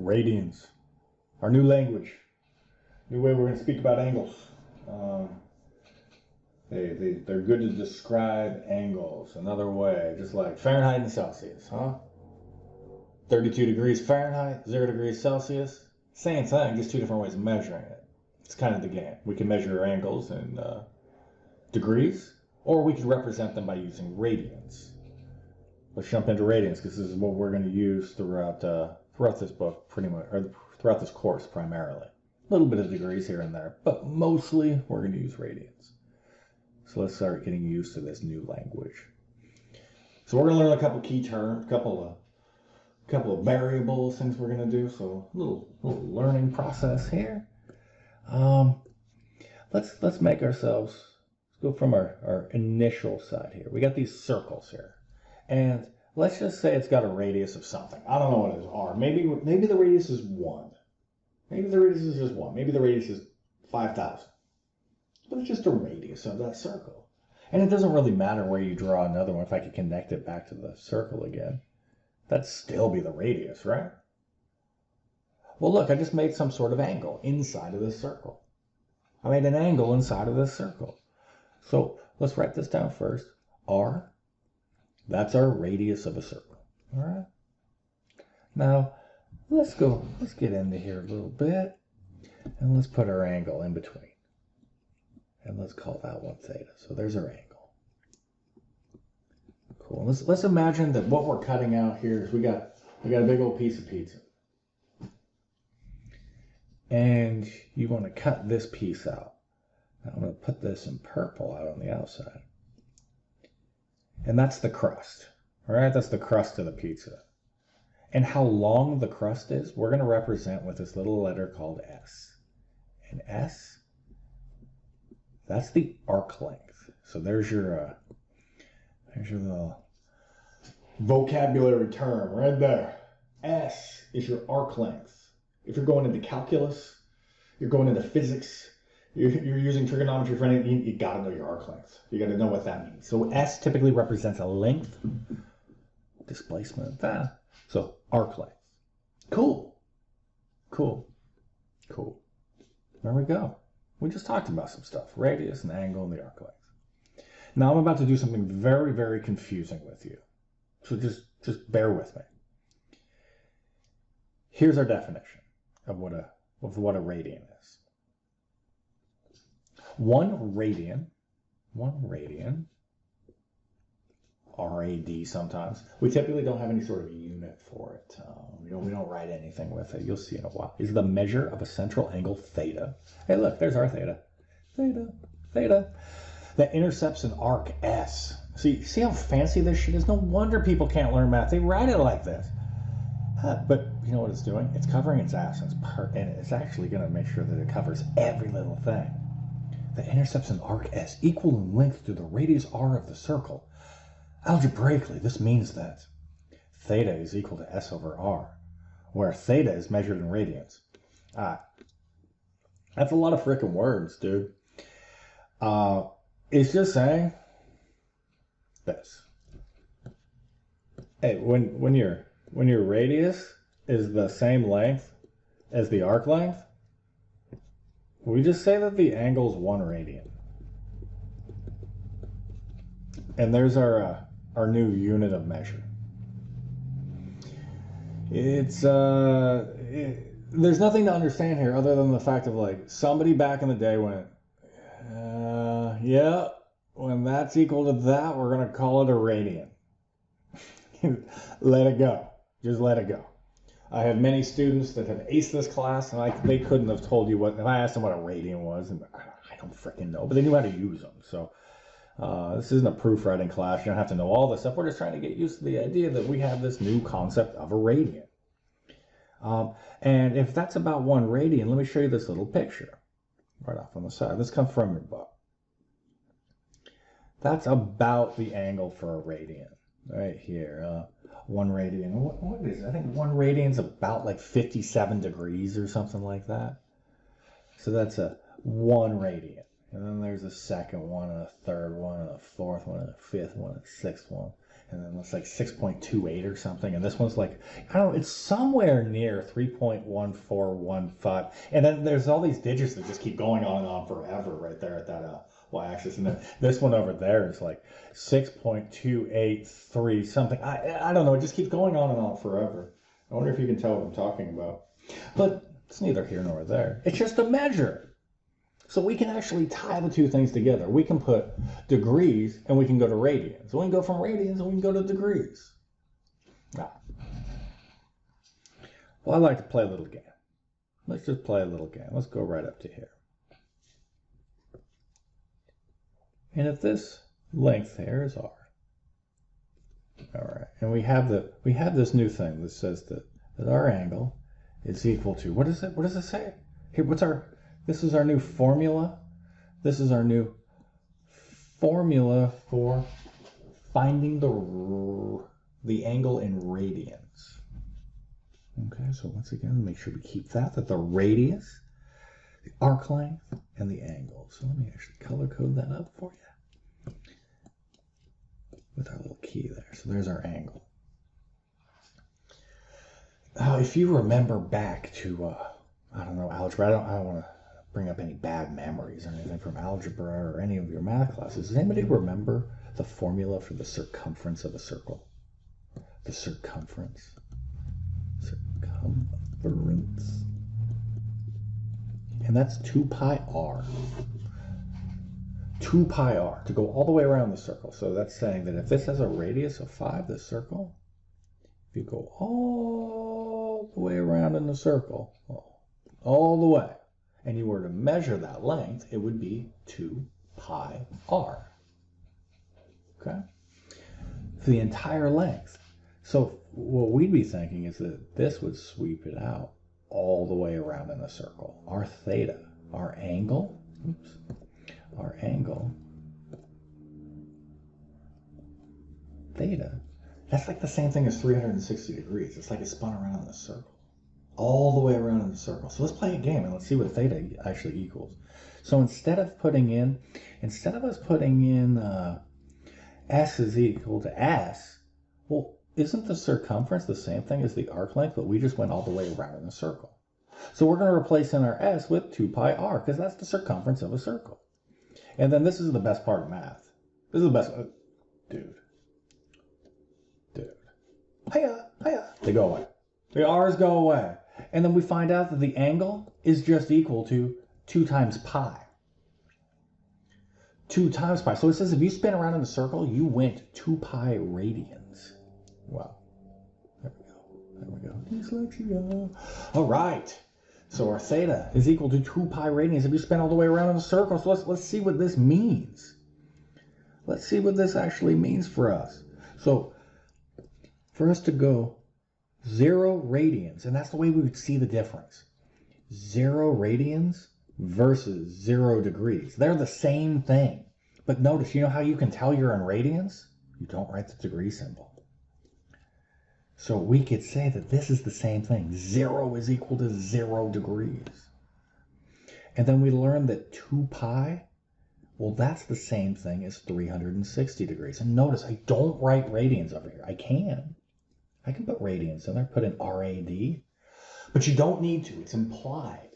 Radians, our new language, new way we're going to speak about angles. They're good to describe angles another way, just like Fahrenheit and Celsius, huh? 32 degrees Fahrenheit, 0 degrees Celsius, same thing, just two different ways of measuring it. It's kind of the game. We can measure angles in degrees, or we could represent them by using radians. Let's jump into radians, because this is what we're going to use throughout this book, pretty much, or throughout this course primarily. A little bit of degrees here and there, but mostly we're going to use radians. So let's start getting used to this new language. So we're going to learn a couple key terms, couple of variables, things we're going to do. So a little learning process here. Let's make ourselves, let's go from our initial side here. We got these circles here, and let's just say it's got a radius of something. I don't know what it is. R. Maybe the radius is 1. Maybe the radius is just 1. Maybe the radius is 5,000. But it's just a radius of that circle. And it doesn't really matter where you draw another one. If I could connect it back to the circle again, that'd still be the radius, right? Well, look, I just made some sort of angle inside of this circle. I made an angle inside of this circle. So let's write this down first. R, that's our radius of a circle. All right? Now, let's get into here a little bit, and let's put our angle in between. And let's call that one theta. So there's our angle. Cool. Let's imagine that what we're cutting out here is we got a big old piece of pizza. And you want to cut this piece out. Now I'm going to put this in purple out on the outside. And that's the crust. All right, that's the crust of the pizza. And how long the crust is, we're going to represent with this little letter called S. And S, that's the arc length. So there's your little vocabulary term right there. S is your arc length. If you're going into calculus, you're going into physics, you're using trigonometry for anything, you got to know your arc length. You got to know what that means. So S typically represents a length, displacement, that. So arc length. Cool. There we go. We just talked about some stuff, radius and angle and the arc length. Now I'm about to do something very, very confusing with you. So just bear with me. Here's our definition of what a radian is. One radian, RAD sometimes. We typically don't have any sort of unit for it. We don't write anything with it. You'll see in a while. Is the measure of a central angle theta. Hey, look, there's our theta. Theta. That intercepts an arc S. See how fancy this shit is? No wonder people can't learn math. They write it like this. But you know what it's doing? It's covering its ass, and it's actually going to make sure that it covers every little thing. That intercepts an arc S equal in length to the radius R of the circle. Algebraically, this means that theta is equal to S over R, where theta is measured in radians. That's a lot of freaking words, dude. It's just saying this. Hey, when your radius is the same length as the arc length, we just say that the angle is 1 radian. And there's our new unit of measure. It's there's nothing to understand here other than the fact of like somebody back in the day went, yeah, when that's equal to that, we're gonna call it a radian. Let it go. Just let it go. I have many students that have aced this class, and they couldn't have told you what. And I asked them what a radian was, and I don't freaking know, but they knew how to use them. So this isn't a proofwriting class. You don't have to know all this stuff. We're just trying to get used to the idea that we have this new concept of a radian. And if that's about 1 radian, let me show you this little picture right off on the side. This comes from your book. That's about the angle for a radian right here. 1 radian. What is it? I think 1 radian is about like 57 degrees or something like that. So that's a 1 radian. And then there's a second one, and a third one, and a fourth one, and a fifth one, and a sixth one. and then it's like 6.28 or something, and this one's like, I don't know, it's somewhere near 3.1415, and then there's all these digits that just keep going on and on forever right there at that y-axis, and then this one over there is like 6.283 something. I don't know, it just keeps going on and on forever. I wonder if you can tell what I'm talking about, but it's neither here nor there. It's just a measure. So we can actually tie the two things together. We can put degrees and we can go to radians. We can go from radians and we can go to degrees. Now, well, I like to play a little game. Let's just play a little game. Let's go right up to here. And if this length here is r, all right, and we have this new thing that says that our angle is equal to, what is it? What does it say? Here, this is our new formula. This is our new formula for finding the angle in radians. Okay, so once again, make sure we keep that the radius, the arc length, and the angle. So let me actually color code that up for you with our little key there. So there's our angle. If you remember back to, I don't know, algebra, I don't want to bring up any bad memories or anything from algebra or any of your math classes. Does anybody remember the formula for the circumference of a circle? The circumference. Circumference. And that's 2 pi r. 2 pi r to go all the way around the circle. So that's saying that if this has a radius of 5, this circle, if you go all the way around in the circle, all the way, and you were to measure that length, it would be 2 pi r. Okay? For the entire length. So what we'd be thinking is that this would sweep it out all the way around in a circle. Our theta, our angle, theta, that's like the same thing as 360 degrees. It's like it spun around in a circle. All the way around in the circle. So let's play a game and let's see what theta actually equals. So instead of us putting in s is equal to s, well, isn't the circumference the same thing as the arc length, but we just went all the way around in a circle? So we're going to replace in our s with 2 pi r, because that's the circumference of a circle. And then this is the best part of math. This is the best, dude. Hiya, they go away. The r's go away. And then we find out that the angle is just equal to 2 times pi. 2 times pi. So it says if you spin around in a circle, you went 2 pi radians. Wow. There we go. Dyslexia. All right. So our theta is equal to 2 pi radians if you spin all the way around in a circle. So let's see what this means. Let's see what this actually means for us. So for us to go 0 radians, and that's the way we would see the difference. 0 radians versus 0 degrees. They're the same thing. But notice, you know how you can tell you're in radians? You don't write the degree symbol. So we could say that this is the same thing. 0 is equal to 0 degrees. And then we learned that 2 pi, well, that's the same thing as 360 degrees. And notice, I don't write radians over here. I can put radians in there, put in RAD, but you don't need to. It's implied.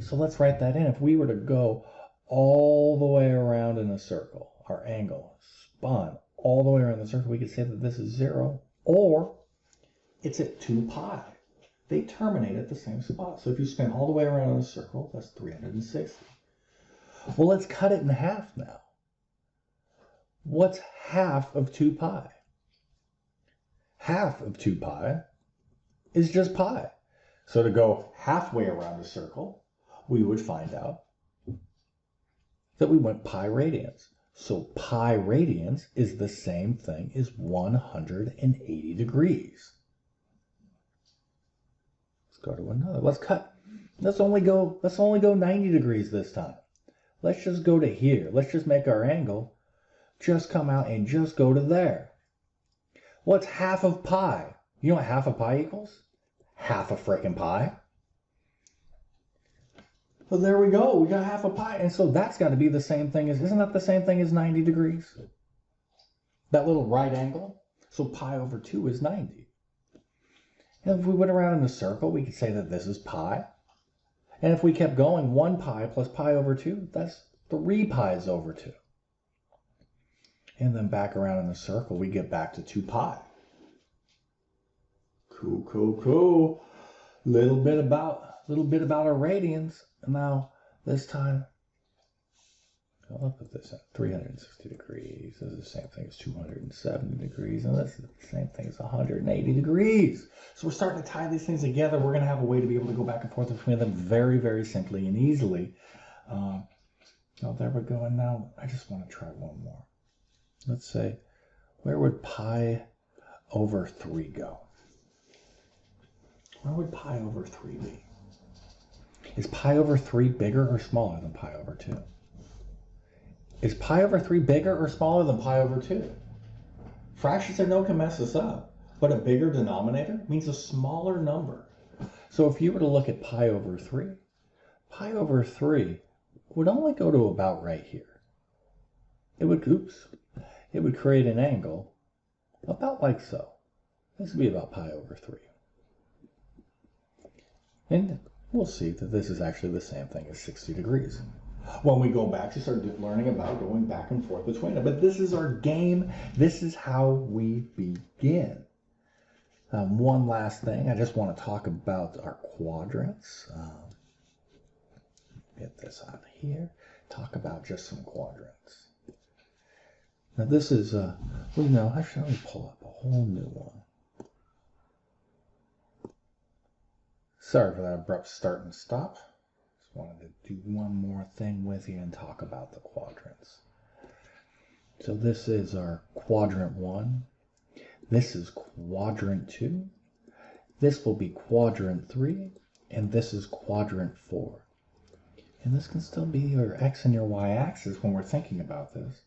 So let's write that in. If we were to go all the way around in a circle, our angle spun all the way around the circle, we could say that this is 0, or it's at 2 pi. They terminate at the same spot. So if you spin all the way around in a circle, that's 360. Well, let's cut it in half now. What's half of 2 pi? Half of 2 pi is just pi. So to go halfway around a circle, we would find out that we went pi radians. So pi radians is the same thing as 180 degrees. Let's go to another. Let's only go 90 degrees this time. Let's just go to here. Let's just make our angle just come out and just go to there. What's half of pi? You know what half of pi equals? Half a frickin' pi. So there we go. We got half a pi. And so that's got to be the same thing as, isn't that the same thing as 90 degrees? that little right angle. So pi over 2 is 90. And if we went around in a circle, we could say that this is pi. And if we kept going, 1 pi plus pi over 2, that's 3 pi's over 2. And then back around in the circle, we get back to 2 pi. Cool, cool, cool. Little bit about our radians. And now, this time, I'll put this at 360 degrees. This is the same thing as 270 degrees. And this is the same thing as 180 degrees. So we're starting to tie these things together. We're going to have a way to be able to go back and forth between them very, very simply and easily. Oh, there we go. And now I just want to try one more. Let's say, where would pi over 3 go? Where would pi over 3 be? Is pi over 3 bigger or smaller than pi over 2? Is pi over 3 bigger or smaller than pi over 2? Fractions I know can mess us up, but a bigger denominator means a smaller number. So if you were to look at pi over 3 would only go to about right here. It would create an angle about like so. This would be about pi over 3. And we'll see that this is actually the same thing as 60 degrees. When we go back to start learning about going back and forth between it. But this is our game. This is how we begin. One last thing. I just want to talk about our quadrants. Get this out of here. Talk about just some quadrants. Now this is, actually let me pull up a whole new one. Sorry for that abrupt start and stop. Just wanted to do one more thing with you and talk about the quadrants. So this is our quadrant 1. This is quadrant 2. This will be quadrant 3. And this is quadrant 4. And this can still be your x and your y-axis when we're thinking about this.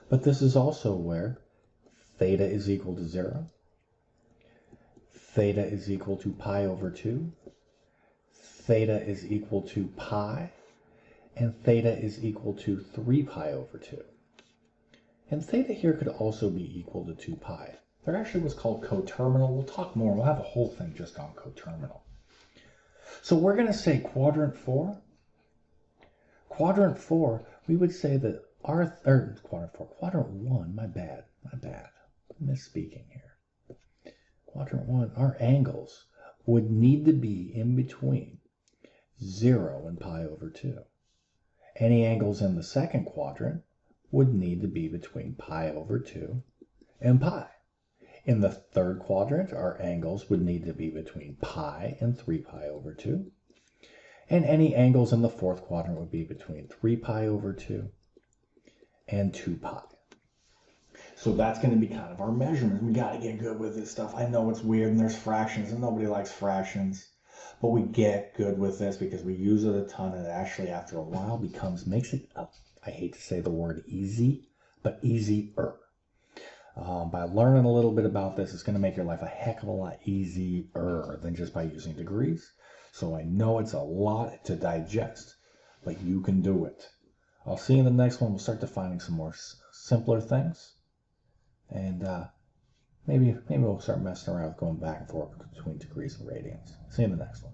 But this is also where theta is equal to 0. Theta is equal to pi over 2. Theta is equal to pi. And theta is equal to 3 pi over 2. And theta here could also be equal to 2 pi. There actually was called coterminal. We'll talk more. We'll have a whole thing just on coterminal. So we're going to say quadrant 4. Quadrant 4, we would say that quadrant 1, my bad, misspeaking here. Quadrant 1, our angles would need to be in between 0 and pi over 2. Any angles in the second quadrant would need to be between pi over 2 and pi. In the third quadrant, our angles would need to be between pi and 3 pi over 2. And any angles in the fourth quadrant would be between 3 pi over 2 and 2 pi. So that's going to be kind of our measurement. We got to get good with this stuff. I know it's weird and there's fractions and nobody likes fractions. But we get good with this because we use it a ton, and it actually after a while makes it, I hate to say the word easy, but easier. By learning a little bit about this, it's going to make your life a heck of a lot easier than just by using degrees. So I know it's a lot to digest, but you can do it. I'll see you in the next one. We'll start defining some more simpler things. And maybe we'll start messing around with going back and forth between degrees and radians. See you in the next one.